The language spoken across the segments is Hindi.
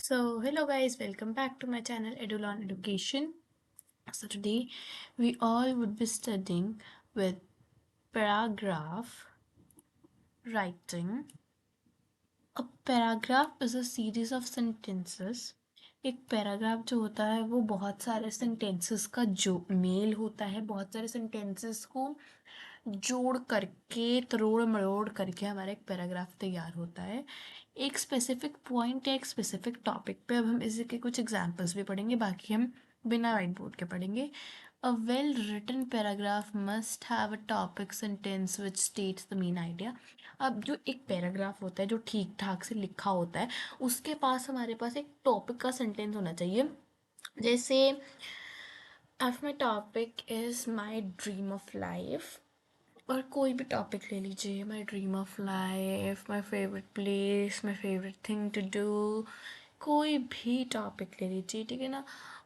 So, hello guys, welcome back to my channel Edulon Education. So, today we all would be studying with paragraph writing. A paragraph is a series of sentences. एक पैराग्राफ जो होता है वो बहुत सारे सेंटेंसेस का जो मेल होता है, बहुत सारे सेंटेंसेस को जोड़ करके तरोड़ मरोड़ करके हमारा एक पैराग्राफ तैयार होता है एक स्पेसिफिक पॉइंट या एक स्पेसिफिक टॉपिक पे। अब हम इसी के कुछ एग्जांपल्स भी पढ़ेंगे, बाकी हम बिना वाइट बोर्ड के पढ़ेंगे। A well written paragraph must have a topic sentence which states the main idea. अब जो एक पैराग्राफ होता है जो ठीक ठाक से लिखा होता है उसके पास हमारे पास एक टॉपिक का सेंटेंस होना चाहिए। जैसे अब my topic is my dream of life, और कोई भी टॉपिक ले लीजिए, my dream of life, my favourite place, my favourite thing to do, कोई भी टॉपिक ले लीजिए, ठीक है ना।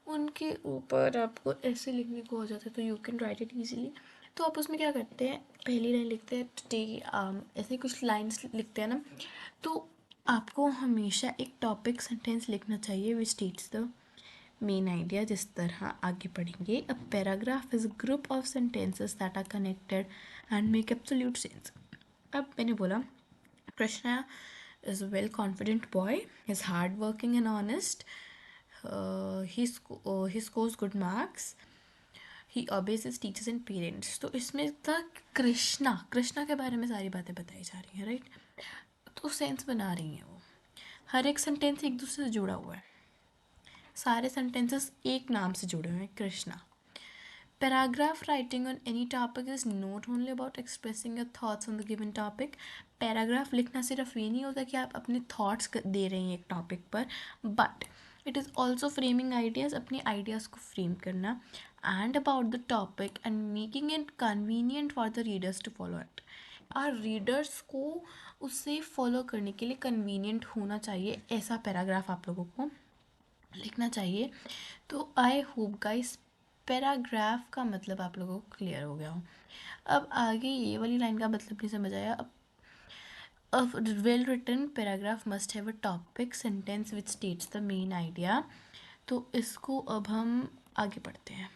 उनके ऊपर आपको ऐसे लिखने को हो जाता है तो you can write it easily. तो आप उसमें क्या करते हैं, पहली लाइन लिखते हैं टुडे, ऐसे कुछ लाइन्स लिखते हैं ना। तो आपको हमेशा एक टॉपिक सेंटेंस लिखना चाहिए which states the main idea. जिस तरह आगे पढ़ेंगे, a paragraph is group of sentences that are connected and make absolute sense. अब मैंने बोला Krishna is a well confident boy, he's hard working and honest, he scores good marks, he obeys his teachers and parents। तो इसमें था कृष्णा, कृष्णा के बारे में सारी बातें बताई जा रही हैं, राइट। तो सेंस बना रही हैं वो, हर एक सेंटेंस एक दूसरे से जुड़ा हुआ है, सारे सेंटेंसेस एक नाम से जुड़े हुए हैं, Krishna. Paragraph writing on any topic is not only about expressing your thoughts on the given topic. Paragraph लिखना सिर्फ ये नहीं होता कि आप अपने थॉट्स दे रहे हैं एक टॉपिक पर, but it is also framing ideas, अपने आइडियाज़ को फ्रेम करना and about the topic and making it convenient for the readers to follow it. और रीडर्स को उसे फॉलो करने के लिए कन्वीनियंट होना चाहिए, ऐसा पैराग्राफ आप लोगों को लिखना चाहिए। तो आई होप गाइस पैराग्राफ का मतलब आप लोगों को क्लियर हो गया हो। अब आगे ये वाली लाइन का मतलब नहीं समझ आया। अब a well written paragraph must have a topic sentence which states the main idea। तो इसको अब हम आगे पढ़ते हैं।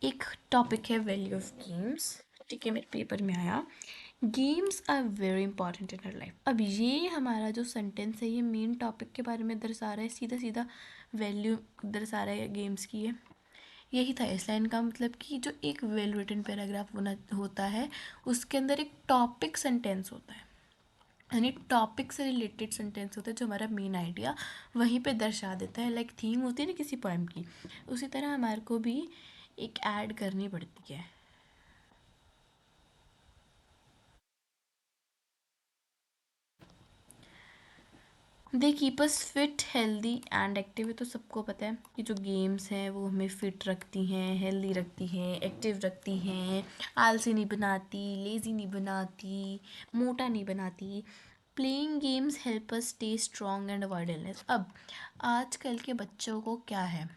एक टॉपिक है वैल्यू ऑफ गेम्स, ठीक है, मेरे पेपर में आया games are very important in our life. अब ये हमारा जो सेंटेंस है ये मेन टॉपिक के बारे में दर्शा रहा है, सीधा सीधा वैल्यू दर्शा रहा है गेम्स की है। यही था इस लाइन का मतलब कि जो एक वेल रिटन पैराग्राफ होता है उसके अंदर एक टॉपिक सेंटेंस होता है, यानी टॉपिक से रिलेटेड सेंटेंस होता है जो हमारा मेन आइडिया वहीं पे दर्शा देता है। लाइक थीम होती है ना किसी पोएम की, उसी तरह हमारे को भी एक ऐड करनी पड़ती है। They keep us fit healthy and active. है तो सबको पता है कि जो गेम्स हैं वो हमें फिट रखती हैं, हेल्दी रखती हैं, एक्टिव रखती हैं, आलसी नहीं बनाती, लेज़ी नहीं बनाती, मोटा नहीं बनाती। Playing games help us stay strong and avoid illness. अब आजकल के बच्चों को क्या है,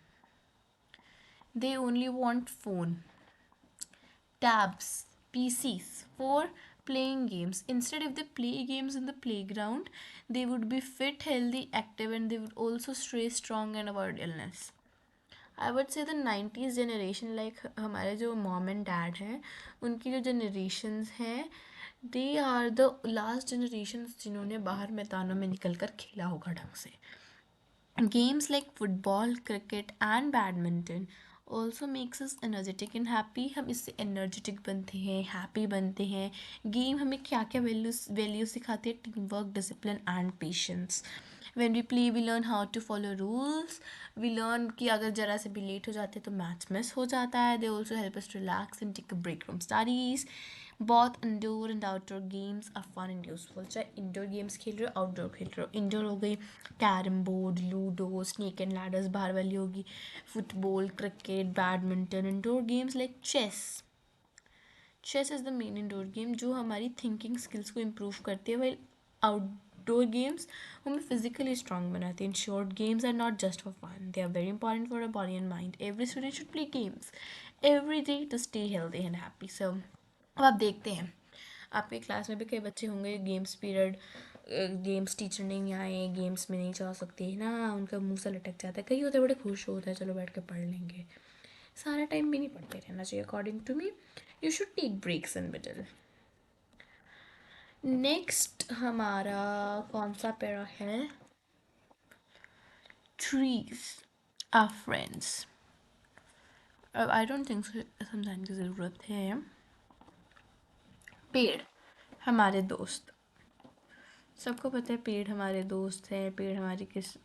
they only want phone, tabs, PCs for playing games. Instead, if they play games in the playground, they would be fit, healthy, active, and they would also stay strong and avoid illness. I would say the 90s generation, like हमारे जो मॉम एंड डैड हैं उनकी जो जनरेशन्स हैं, they are the last generation जिन्होंने बाहर मैदानों में निकल कर खेला होगा ढंग से। Games like football, cricket and badminton also makes us energetic and happy। हम इससे energetic बनते हैं, happy बनते हैं। गेम हमें क्या क्या वैल्यूज सिखाते हैं, team work, discipline and patience. When we play we learn how to follow rules, we learn कि अगर ज़रा से भी लेट हो जाते हैं तो मैच मिस हो जाता है। They also help us relax and take a break from studies। बहुत indoor and outdoor games are fun and useful. चाहे इंडोर गेम्स खेल रहे हो, आउटडोर खेल रहे हो। इंडोर हो गई carrom board, ludo, snake and ladders, बाहर वाली होगी football, cricket, badminton. Indoor games like chess, chess is the main indoor game जो हमारी थिंकिंग स्किल्स को इम्प्रूव करती है, वाइल आउटडोर गेम्स हमें फिजिकली स्ट्रांग बनाती हैं। In short games are not just for fun, they are very important for a body and mind. Every student should play games every day to stay healthy and happy. सो अब आप देखते हैं आपके क्लास में भी कई बच्चे होंगे गेम्स पीरियड गेम्स टीचर नहीं आए, गेम्स में नहीं जा सकते ना, उनका मुंह सा लटक जाता है, कई होते हैं बड़े खुश होता है चलो बैठ के पढ़ लेंगे। सारा टाइम भी नहीं पढ़ते रहना चाहिए according to me, you should take breaks in middle. Next हमारा कौन सा पैरा है, ट्रीज आर फ्रेंड्स। अब आई डोंट थिंक समझाने की ज़रूरत है। पेड़ हमारे दोस्त, सबको पता है पेड़ हमारे दोस्त हैं, पेड़ हमारी किस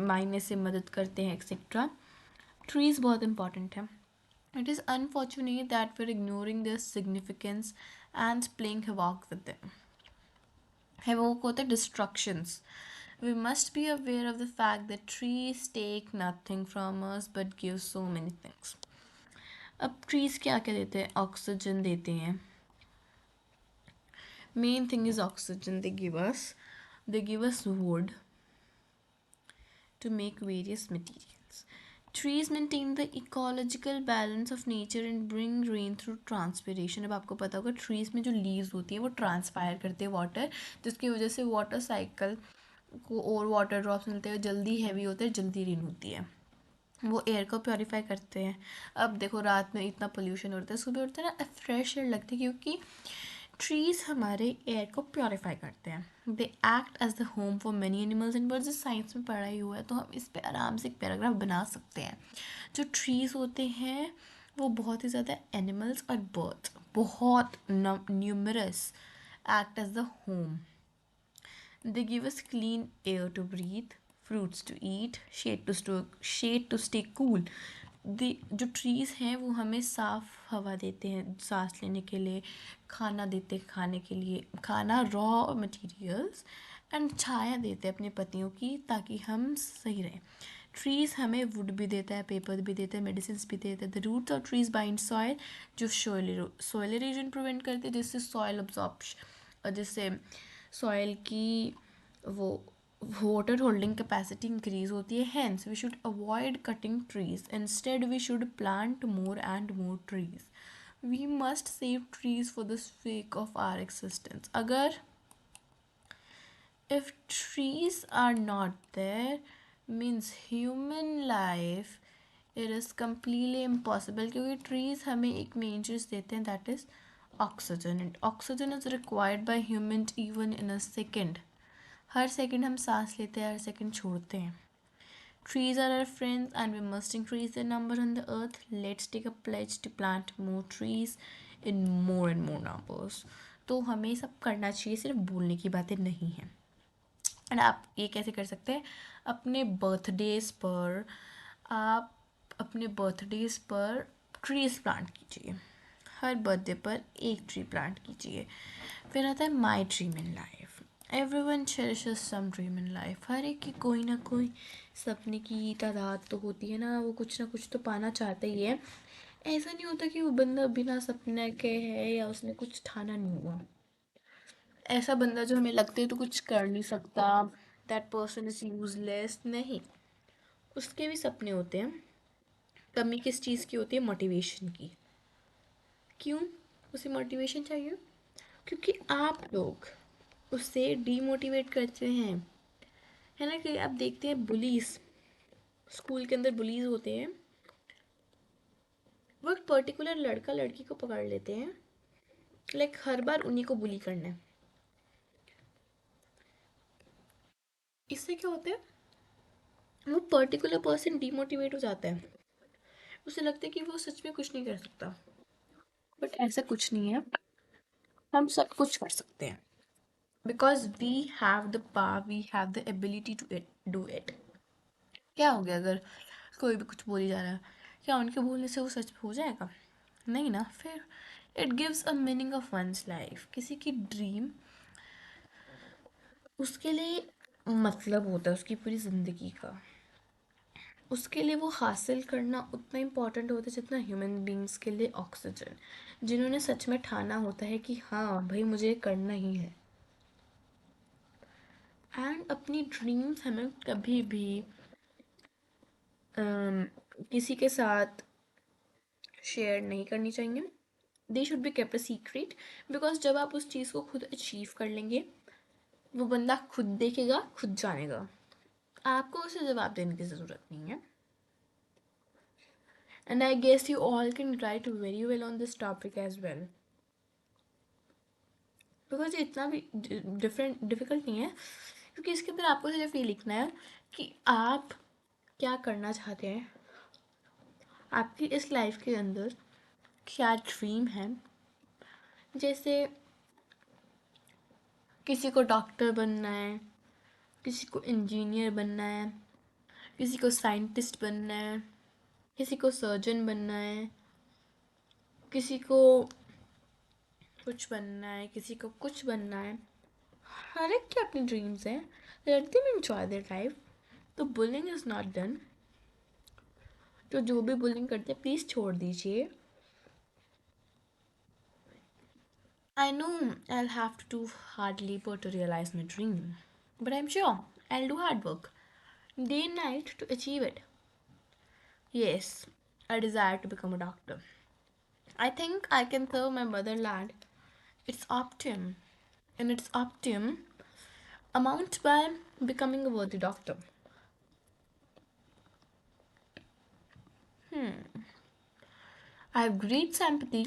मायने से मदद करते हैं एक्सेट्रा। ट्रीज़ बहुत इंपॉर्टेंट है। It is unfortunate that we are ignoring this significance and playing havoc with them. Havoc होते destructions. We must be aware of the fact that trees take nothing from us but give so many things. अब trees क्या क्या देते हैं, ऑक्सीजन देते हैं। Main thing is oxygen they give us wood to make various materials. Trees maintain the ecological balance of nature and bring rain through transpiration. अब आपको पता होगा trees में जो leaves होती है वो transpire करते हैं water, जिसकी वजह से water cycle को और वाटर ड्रॉप्स मिलते हैं, जल्दी हैवी होते हैं, जल्दी रेन होती है, वो एयर को प्योरीफाई करते हैं। अब देखो रात में इतना पोल्यूशन होता है, सुबह उठते हैं ना फ्रेश एयर लगती है, क्योंकि ट्रीज हमारे एयर को प्योरीफाई करते हैं। They act as the home for many animals and birds. Science में पढ़ा ही हुआ है, तो हम इस पर आराम से एक पैराग्राफ बना सकते हैं। जो ट्रीज होते हैं वो बहुत ही ज़्यादा एनिमल्स और बर्ड्स, बहुत numerous, act as the home. They give us clean air to breathe, fruits to eat, shade to stay cool. जो ट्रीज़ हैं वो हमें साफ़ हवा देते हैं सांस लेने के लिए, खाना देते हैं खाने के लिए, खाना रॉ मटेरियल्स, एंड छाया देते हैं अपनी पत्तियों की ताकि हम सही रहें। ट्रीज़ हमें वुड भी देता है, पेपर भी देता है, मेडिसिन भी देता है। The roots of trees bind soil, जो सॉइल इरोजन प्रिवेंट करते हैं, जिससे सॉइल अब्जॉर्प्शन, जिससे सॉइल की वो वाटर होल्डिंग कैपेसिटी इंक्रीज होती है। Hence we should avoid cutting trees, instead we should plant more and more trees. We must save trees for the sake of our existence. अगर if trees are not there means human life it is completely impossible, क्योंकि trees हमें एक मेन चीज़ देते हैं, that is oxygen, and oxygen is required by humans even in a second. Her second हम सांस लेते हैं, हर सेकंड छोड़ते हैं। Trees are our friends and we must increase their number on the earth. Let's take a pledge to plant more trees in more and more numbers. तो हमें सब करना चाहिए, सिर्फ बोलने की बातें नहीं हैं। एंड आप ये कैसे कर सकते हैं, अपने बर्थडेज पर आप अपने बर्थडेज पर ट्रीज प्लांट कीजिए, हर बर्थडे पर एक ट्री प्लांट कीजिए। फिर आता है my dream in life. Everyone cherishes some dream in life. हर एक की कोई ना कोई सपने की तादाद तो होती है ना, वो कुछ ना कुछ तो पाना चाहता ही है। ऐसा नहीं होता कि वो बंदा बिना सपने के है या उसने कुछ ठाना नहीं हुआ। ऐसा बंदा जो हमें लगता है तो कुछ कर नहीं सकता, दैट पर्सन इज यूजलेस, नहीं, उसके भी सपने होते हैं। कमी किस चीज़ की होती है, मोटिवेशन की। क्यों उसे मोटिवेशन चाहिए, क्योंकि आप लोग उससे डीमोटिवेट करते हैं, है ना। कि आप देखते हैं बुलीज, स्कूल के अंदर बुलीज होते हैं, वो एक पर्टिकुलर लड़का लड़की को पकड़ लेते हैं, लाइक हर बार उन्हीं को बुली करना है। इससे क्या होता है, वो पर्टिकुलर पर्सन डीमोटिवेट हो जाता है, उसे लगता है कि वो सच में कुछ नहीं कर सकता। बट ऐसा कुछ नहीं है, हम सब कुछ कर सकते हैं, because we have the power, we have the ability to do it. क्या हो गया अगर कोई भी कुछ बोली जा रहा है, क्या उनके बोलने से वो सच हो जाएगा, नहीं ना। फिर it gives a meaning of one's life. किसी की ड्रीम उसके लिए मतलब होता है उसकी पूरी ज़िंदगी का, उसके लिए वो हासिल करना उतना इम्पॉर्टेंट होता है जितना ह्यूमन बींग्स के लिए ऑक्सीजन, जिन्होंने सच में ठाना होता है कि हाँ भाई मुझे करना ही है। एंड अपनी ड्रीम्स हमें कभी भी किसी के साथ शेयर नहीं करनी चाहिए, they should be kept a secret. Because जब आप उस चीज़ को खुद अचीव कर लेंगे वो बंदा खुद देखेगा, खुद जानेगा, आपको उसे जवाब देने की ज़रूरत नहीं है. And I guess you all can write very well on this topic as well. Because ये इतना भी डिफिकल्ट नहीं है, क्योंकि इसके अंदर आपको सिर्फ ये लिखना है कि आप क्या करना चाहते हैं, आपकी इस लाइफ के अंदर क्या ड्रीम है. जैसे किसी को डॉक्टर बनना है, किसी को इंजीनियर बनना है, किसी को साइंटिस्ट बनना है, किसी को सर्जन बनना है, किसी को कुछ बनना है, किसी को कुछ बनना है. हर एक के अपने ड्रीम्स हैं. Let them enjoy their life. तो बुलिंग इज़ नॉट डन. तो जो भी बुलिंग करते हैं प्लीज़ छोड़ दीजिए. I know I'll have to do hard labor to realize my dream, but I'm sure I'll do hard work, day and night, to achieve it. Yes, I desire to become a doctor. I think I can serve my motherland. Its optimum, and its optimum amount by becoming a worthy doctor. I have great sympathy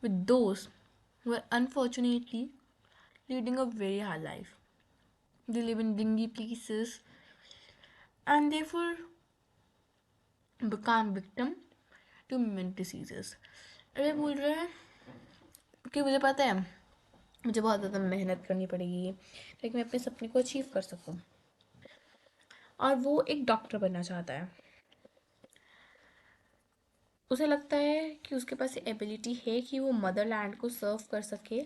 with those who are unfortunately leading a very hard life. They live in dingy places and therefore become victim to mental diseases. अरे बोल रहे हैं कि मुझे पता है मुझे बहुत ज़्यादा मेहनत करनी पड़ेगी ताकि मैं अपने सपने को अचीव कर सकूं. और वो एक डॉक्टर बनना चाहता है. उसे लगता है कि उसके पास ये एबिलिटी है कि वो मदरलैंड को सर्व कर सके,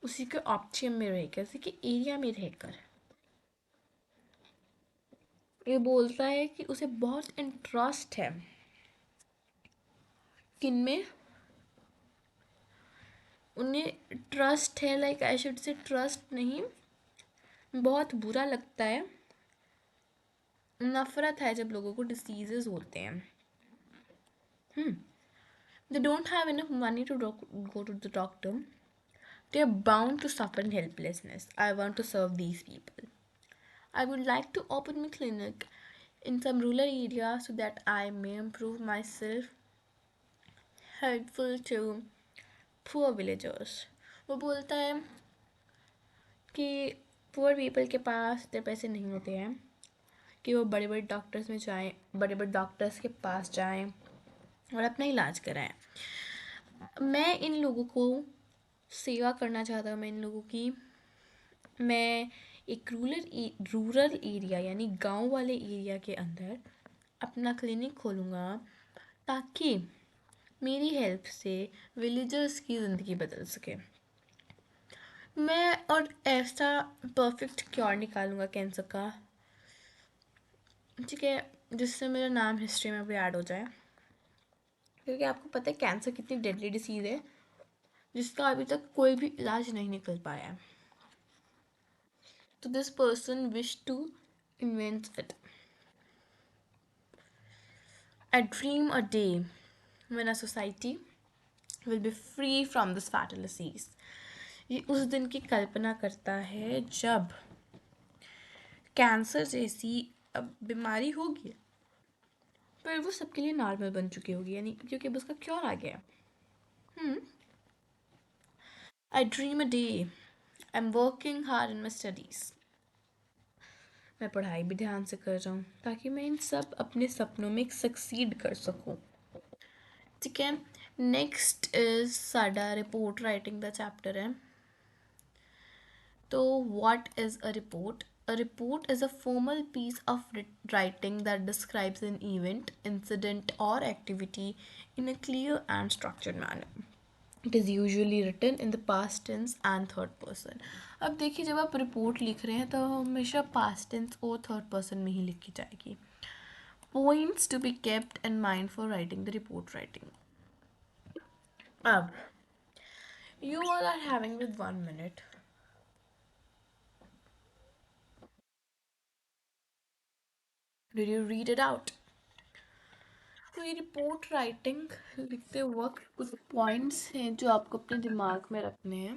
उसी के ऑप्टियम में रहकर, उसी के एरिया में रहकर. ये बोलता है कि उसे बहुत इंटरेस्ट है किनमें, उन्हें ट्रस्ट है, like I should say trust नहीं, बहुत बुरा लगता है, नफरत है जब लोगों को डिसीजेस होते हैं. They don't have enough money to go to the doctor. They are bound to suffer in helplessness. I want to serve these people. I would like to open my clinic in some rural area so that I may improve myself, helpful to poor villagers. वो बोलता है कि पुअर पीपल के पास इतने पैसे नहीं होते हैं कि वो बड़े बड़े डॉक्टर्स में जाएं, बड़े बड़े डॉक्टर्स के पास जाएं और अपना इलाज कराएं. मैं इन लोगों को सेवा करना चाहता हूँ. मैं इन लोगों की, मैं एक रूरल एरिया यानी गांव वाले एरिया के अंदर अपना क्लिनिक खोलूँगा ताकि मेरी हेल्प से विलेजर्स की ज़िंदगी बदल सके. मैं और ऐसा परफेक्ट क्योर निकालूंगा कैंसर का, ठीक है, जिससे मेरा नाम हिस्ट्री में भी ऐड हो जाए. क्योंकि आपको पता है कैंसर कितनी डेडली डिसीज़ है जिसका अभी तक कोई भी इलाज नहीं निकल पाया है. तो this person wish to invent it. I dream a day when a society will be free from this fatal disease. ये उस दिन की कल्पना करता है जब कैंसर जैसी बीमारी होगी पर वो सबके लिए नॉर्मल बन चुकी होगी, यानी क्योंकि अब उसका क्योर आ गया. I dream a day I'm working hard in my studies. मैं पढ़ाई भी ध्यान से कर रहा हूँ ताकि मैं इन सब अपने सपनों में सक्सीड कर सकूँ. ठीक है. नेक्स्ट इज साडा रिपोर्ट राइटिंग दा चैप्टर है. तो what is a report? A report is a formal piece of writing that describes an event, incident, or activity in a clear and structured manner. It is usually written in the past tense and third person. अब देखिए जब आप रिपोर्ट लिख रहे हैं तो हमेशा past tense और third person में ही लिखी जाएगी. Points to be kept in mind for writing the report writing. अब you all are having with 1 minute. Did you read it out? तो ये रिपोर्ट राइटिंग लिखते वक्त कुछ पॉइंट्स हैं जो आपको अपने दिमाग में रखने हैं.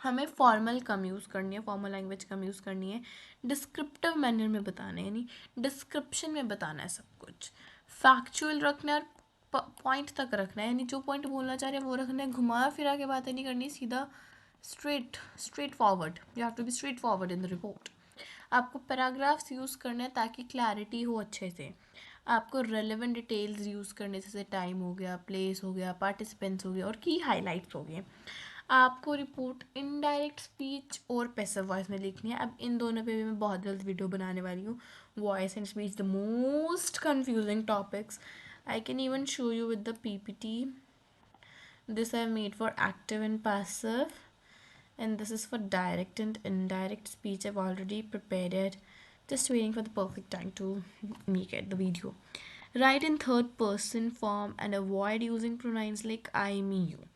हमें फॉर्मल कम यूज़ करनी है, फॉर्मल लैंग्वेज कम यूज़ करनी है, डिस्क्रिप्टिव मैनर में बताना है, यानी डिस्क्रिप्शन में बताना है सब कुछ, फैक्चुअल रखना है और पॉइंट तक रखना है, यानी जो पॉइंट बोलना चाह रहे हैं वो रखना है, घुमा फिरा के बातें नहीं करनी, सीधा straight forward, you have to be straight forward in the report. आपको पैराग्राफ्स यूज़ करना है ताकि क्लैरिटी हो अच्छे से, आपको रेलेवेंट डिटेल्स यूज़ करने, जैसे टाइम हो गया, प्लेस हो गया, पार्टिसिपेंट्स हो गया और की हाईलाइट्स हो गए। आपको रिपोर्ट इनडायरेक्ट स्पीच और पैसिव वॉइस में लिखनी है। अब इन दोनों पे भी मैं बहुत जल्द वीडियो बनाने वाली हूँ। Voice and speech, the most confusing topics. I can even show you with the PPT. This I have made for active and passive, and this is for direct and indirect speech. I've already prepared it, just waiting for the perfect time to make it the video. Write in third person form and avoid using pronouns like I, me, you.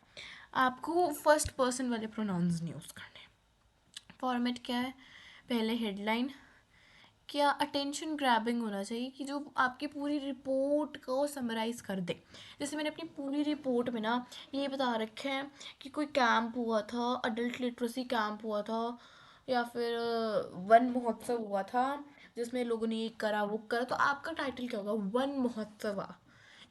आपको फर्स्ट पर्सन वाले प्रोनाउंस नहीं यूज़ करने। फॉर्मेट क्या है? पहले हेडलाइन, क्या अटेंशन ग्रैबिंग होना चाहिए कि जो आपकी पूरी रिपोर्ट को समराइज़ कर दे। जैसे मैंने अपनी पूरी रिपोर्ट में ना ये बता रखे हैं कि कोई कैंप हुआ था, अडल्ट लिटरेसी कैंप हुआ था, या फिर वन महोत्सव हुआ था जिसमें लोगों ने ये करा वो करा, तो आपका टाइटल क्या होगा? वन महोत्सव।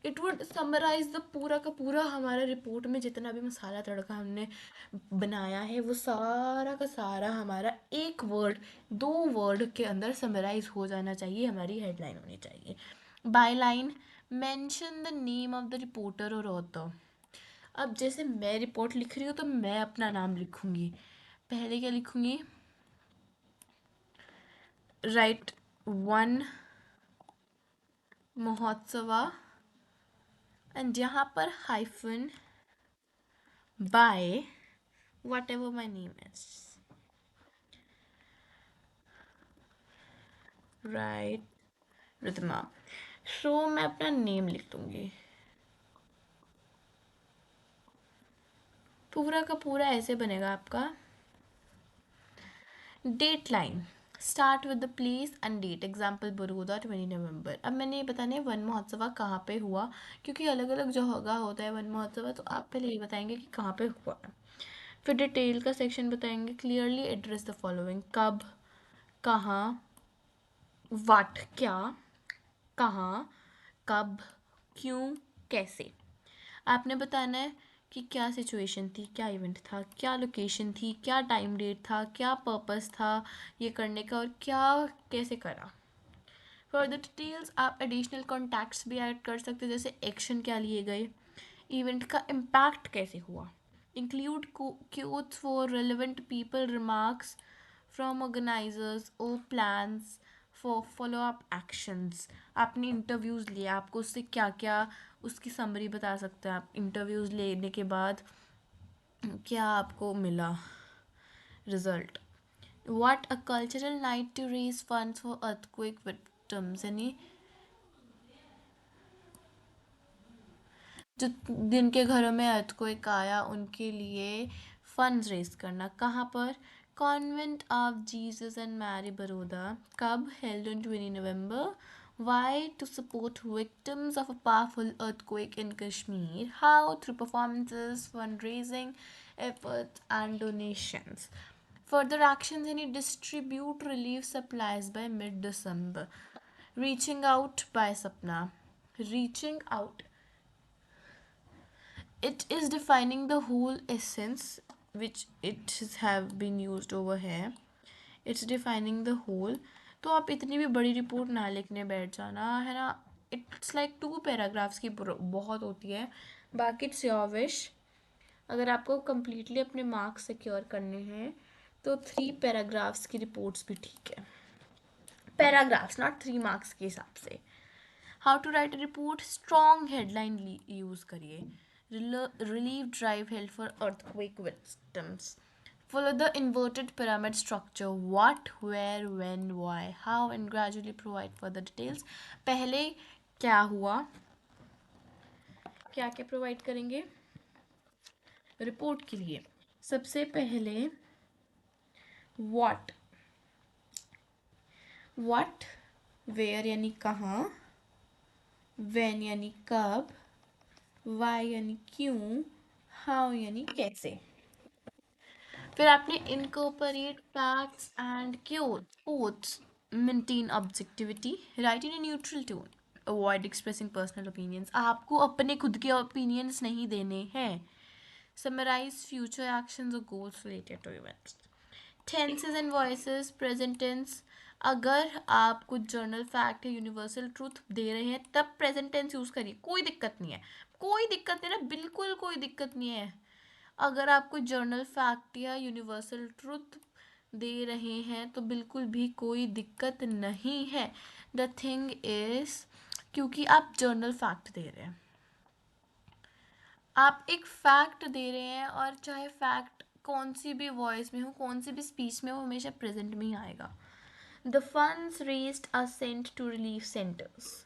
इट वुड समराइज द पूरा का पूरा हमारा रिपोर्ट में जितना भी मसाला तड़का हमने बनाया है वो सारा का सारा हमारा एक वर्ड, दो वर्ड के अंदर समराइज हो जाना चाहिए, हमारी हेडलाइन होनी चाहिए। By line, mention the name of the reporter और ऑथर। अब जैसे मैं रिपोर्ट लिख रही हूँ तो मैं अपना नाम लिखूंगी। पहले क्या लिखूंगी? राइट वन महोत्सवा, एंड यहाँ पर hyphen by whatever my name is. Right, Ritama. So मैं अपना नेम लिख दूंगी, पूरा का पूरा ऐसे बनेगा आपका। Date line, start with the place and date, example Baroda 20 November. अब मैंने ये बताना है वन महोत्सव कहाँ पे हुआ, क्योंकि अलग अलग जगह होता है वन महोत्सव, तो आप पहले ये बताएंगे कि कहाँ पे हुआ है। फिर डिटेल का सेक्शन बताएंगे, क्लियरली एड्रेस द फॉलोइंग, कब, कहाँ, व्हाट क्या, कहाँ, कब, क्यों, कैसे। आपने बताना है कि क्या सिचुएशन थी, क्या इवेंट था, क्या लोकेशन थी, क्या टाइम डेट था, क्या पर्पस था ये करने का, और क्या कैसे करा। फर्दर डिटेल्स आप एडिशनल कॉन्टैक्ट्स भी ऐड कर सकते हैं, जैसे एक्शन क्या लिए गए, इवेंट का इम्पैक्ट कैसे हुआ, include quotes for relevant people, remarks from organizers और plans for follow up actions. आपने इंटरव्यूज़ लिया, आपको उससे क्या क्या उसकी समरी बता सकते हैं आप, इंटरव्यूज़ लेने के बाद क्या आपको मिला result. What a cultural night to raise funds for earthquake victims, यानी जो जिनके घरों में अर्थक्वेक आया उनके लिए फंड्स रेज करना। कहाँ पर? Convent of Jesus and Mary Baroda. कब? Held on 20 November. Why? To support victims of a powerful earthquake in Kashmir. How? Through performances, fundraising efforts, and donations. Further actions, any distribute relief supplies by mid-December. Reaching out by Sapna. Reaching out, it is defining the whole essence which it have been used over here. It's defining the whole. तो आप इतनी भी बड़ी रिपोर्ट ना लिखने बैठ जाना है ना, इट्स लाइक 2 पैराग्राफ्स की बहुत होती है, बाकी इट्स योर विश। अगर आपको कम्प्लीटली अपने मार्क्स सिक्योर करने हैं तो 3 पैराग्राफ्स की रिपोर्ट्स भी ठीक है, पैराग्राफ्स नॉट 3 मार्क्स के हिसाब से। How to write a report, strong headline use करिए, relief drive help for earthquake victims, follow the inverted pyramid structure, what, where, when, why, how, and gradually provide further details। पहले क्या हुआ, क्या क्या प्रोवाइड करेंगे रिपोर्ट के लिए? सबसे पहले what, what, where यानी कहाँ, when यानी कब, why यानी क्यों, how यानी कैसे। फिर आपने incorporate facts and quotes, maintain objectivity, write in a neutral tone, avoid expressing personal opinions. आपको अपने खुद के ओपिनियंस नहीं देने हैं। समराइज फ्यूचर एक्शंस और goals related to events. Tenses and voices, present tense. अगर आप कुछ जर्नल फैक्ट या यूनिवर्सल ट्रूथ दे रहे हैं तब प्रेजेंट टेंस यूज़ करिए, कोई दिक्कत नहीं है, कोई दिक्कत नहीं है ना, बिल्कुल कोई दिक्कत नहीं है। अगर आप कोई जर्नल फैक्ट या यूनिवर्सल ट्रूथ दे रहे हैं तो बिल्कुल भी कोई दिक्कत नहीं है। द थिंग इज, क्योंकि आप जर्नल फैक्ट दे रहे हैं, आप एक फैक्ट दे रहे हैं, और चाहे फैक्ट कौन सी भी वॉइस में हो, कौन सी भी स्पीच में हो, हमेशा प्रेजेंट में ही आएगा। The funds raised are sent to relief centres,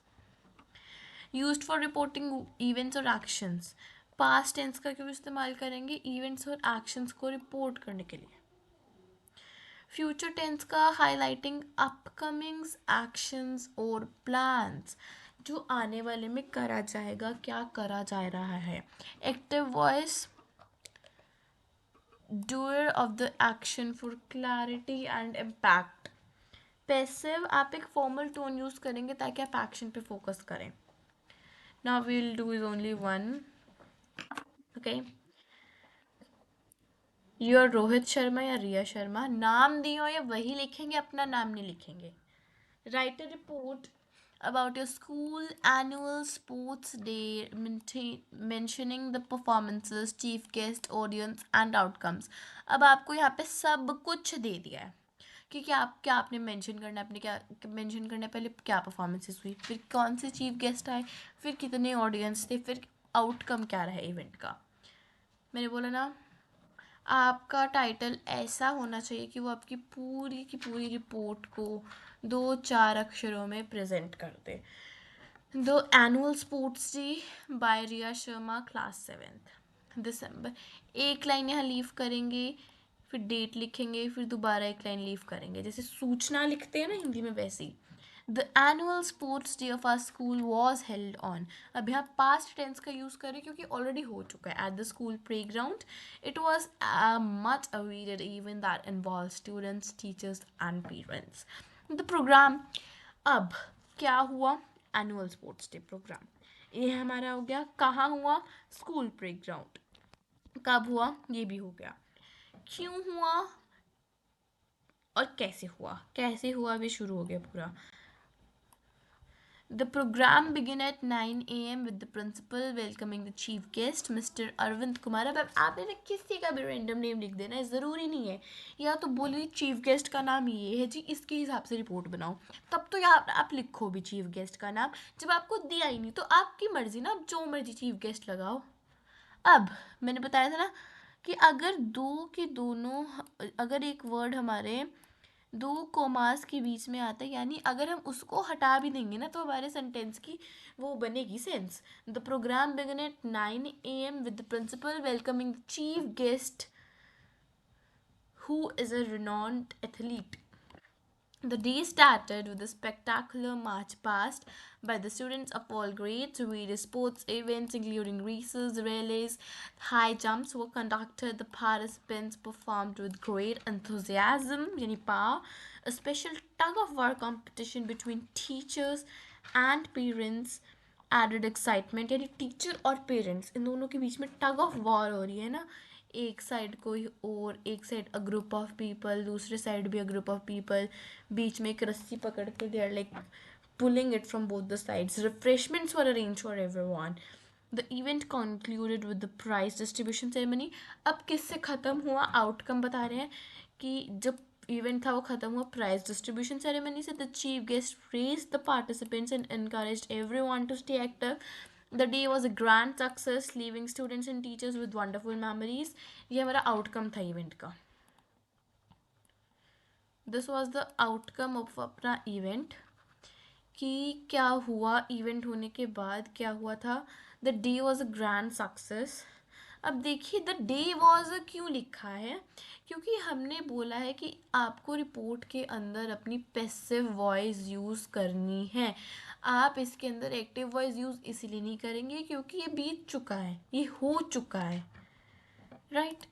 used for reporting events और एक्शंस। पास्ट टेंस का क्यों इस्तेमाल करेंगे? इवेंट्स और एक्शंस को रिपोर्ट करने के लिए। फ्यूचर टेंस का हाईलाइटिंग अपकमिंग्स, एक्शंस और प्लान्स, जो आने वाले में करा जाएगा, क्या करा जा रहा है। Active voice, doer of the action for clarity and impact. Passive, आप एक फॉर्मल टोन यूज करेंगे ताकि आप एक्शन पे फोकस करें। Now we will do is only one, okay. Your Rohit Sharma या रिया शर्मा, नाम दियो या वही लिखेंगे, अपना नाम नहीं लिखेंगे। Right a report about your school annual sports day, mentioning the performances, chief guest, audience and outcomes. अब आपको यहाँ पे सब कुछ दे दिया है कि क्या आपने मेंशन करना है, अपने क्या मेंशन करना है, पहले क्या परफॉर्मेंसेस हुई, फिर कौन से चीफ गेस्ट आए, फिर कितने ऑडियंस थे, फिर आउटकम क्या रहा इवेंट का। मैंने बोला ना, आपका टाइटल ऐसा होना चाहिए कि वो आपकी पूरी की पूरी रिपोर्ट को 2-4 अक्षरों में प्रेजेंट कर दे। The annual sports day by Riya Sharma, class 7th December. एक लाइन यहाँ लीव करेंगे, फिर डेट लिखेंगे, फिर दोबारा एक लाइन लीव करेंगे, जैसे सूचना लिखते हैं ना हिंदी में, वैसे ही। The annual sports day of our school was held on, अब यहाँ पास्ट टेंस का यूज़ करें क्योंकि ऑलरेडी हो चुका है, at the school play ground. It was much awaited event that involve students, teachers and parents. The programme, अब क्या हुआ? एनुअल स्पोर्ट्स डे प्रोग्राम, ये हमारा हो गया। कहाँ हुआ? School play ground. कब हुआ? ये भी हो गया। क्यों हुआ और कैसे हुआ भी शुरू हो गया पूरा। The program began at 9 a.m. with the principal welcoming the chief guest, Mr. Arvind Kumar. अब आपने ना किसी का भी रैंडम नेम लिख देना है, ज़रूरी नहीं है। या तो बोलिए चीफ गेस्ट का नाम ये है जी, इसके हिसाब से रिपोर्ट बनाओ, तब तो यहाँ आप लिखो भी चीफ गेस्ट का नाम। जब आपको दिया ही नहीं तो आपकी मर्जी ना, आप जो मर्जी चीफ गेस्ट लगाओ। अब मैंने बताया था ना कि अगर दो के दोनों, अगर एक वर्ड हमारे दो कोमास के बीच में आता है, यानी अगर हम उसको हटा भी देंगे ना तो हमारे सेंटेंस की वो बनेगी sense. The programme began at 9 a.m. With the principal welcoming the chief guest who is a renowned athlete. The day started with a spectacular march past by the students of all grades. Various sports events, including races, relays, high jumps, were conducted. The participants performed with great enthusiasm, yani power. A special tug of war competition between teachers and parents added excitement, यानी टीचर और पेरेंट्स इन दोनों के बीच में टग ऑफ वॉर हो रही है ना। एक साइड कोई और, एक side a group of people, दूसरे साइड भी अ ग्रुप ऑफ पीपल, बीच में एक रस्सी पकड़ के they are like pulling it from both the sides. Refreshments were arrange for everyone. The event concluded with the prize distribution ceremony. अब किससे ख़त्म हुआ? आउटकम बता रहे हैं कि जब इवेंट था वो ख़त्म हुआ प्राइज डिस्ट्रीब्यूशन सेरेमनी से। The chief guest raised the participants and encouraged everyone to stay active. The day was a grand success, leaving students and teachers with wonderful memories. ये हमारा आउटकम था इवेंट का। This was the outcome of अपना इवेंट, कि क्या हुआ इवेंट होने के बाद, क्या हुआ था। The day was a grand success. अब देखिए द डे वॉज क्यों लिखा है, क्योंकि हमने बोला है कि आपको रिपोर्ट के अंदर अपनी पैसिव वॉइस यूज़ करनी है। आप इसके अंदर एक्टिव वॉइस यूज़ इसीलिए नहीं करेंगे क्योंकि ये बीत चुका है, ये हो चुका है, right.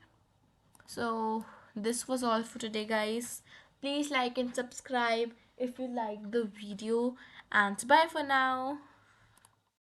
So this was all for today, guys. Please like and subscribe if you like the video, and bye for now.